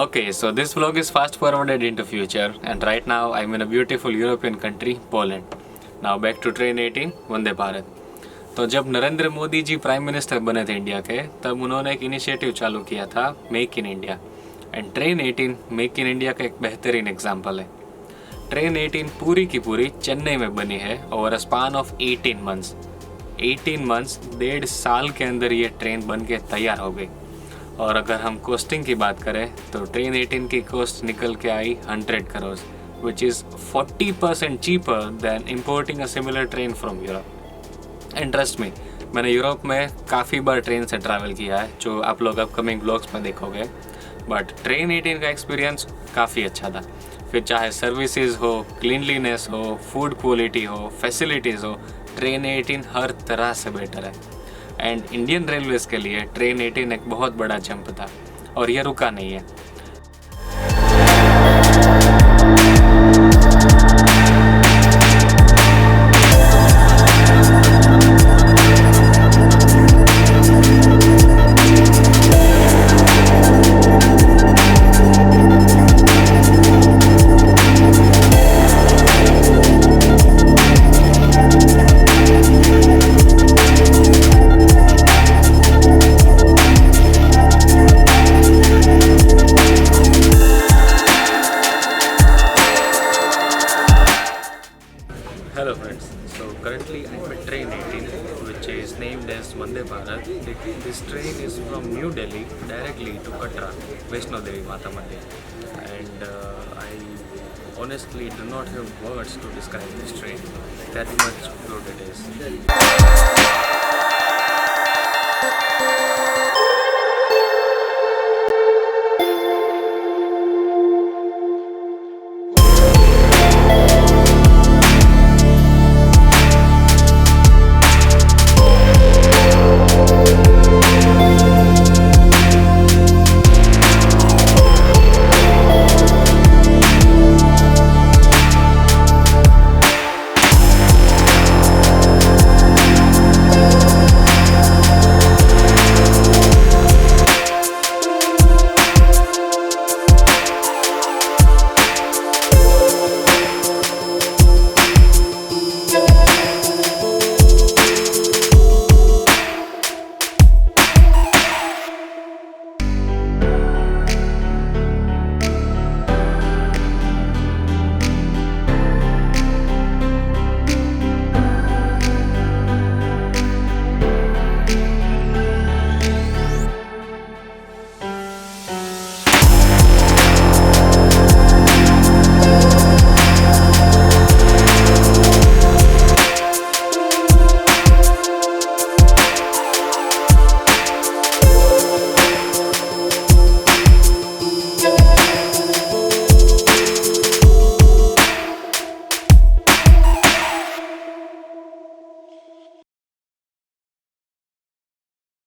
Okay, so this vlog is fast forwarded into future, and right now I'm in a beautiful European country, Poland. Now back to train 18, Vande Bharat. तो जब Narendra Modi ji prime minister बने थे India के, तब उन्होंने एक initiative चालू किया था, make in India. And train 18 make in India का एक बेहतरीन एग्जाम्पल है। ट्रेन 18 पूरी की पूरी चेन्नई में बनी है over a span of 18 months. 18 months, 1.5 साल के अंदर ये ट्रेन बन के तैयार हो गई। और अगर हम कॉस्टिंग की बात करें तो ट्रेन 18 की कॉस्ट निकल के आई 100 crore, which is 40% cheaper then importing a similar train from Europe. And trust me, मैंने यूरोप में काफ़ी बार ट्रेन से ट्रैवल किया है, जो आप लोग अपकमिंग ब्लॉग्स में देखोगे। बट ट्रेन 18 का एक्सपीरियंस काफ़ी अच्छा था। फिर चाहे सर्विसेज हो, क्लीनलीनेस हो, फूड क्वालिटी हो, फैसिलिटीज़ हो, ट्रेन 18 हर तरह से बेटर है। एंड इंडियन रेलवेज़ के लिए ट्रेन 18 एक बहुत बड़ा जंप था, और ये रुका नहीं है। Hello friends, so currently I'm at train 18, which is named as Vande Bharat. This train is from New Delhi directly to Katra, Vaishno Devi Temple. And I honestly do not have words to describe this train, that much good it is.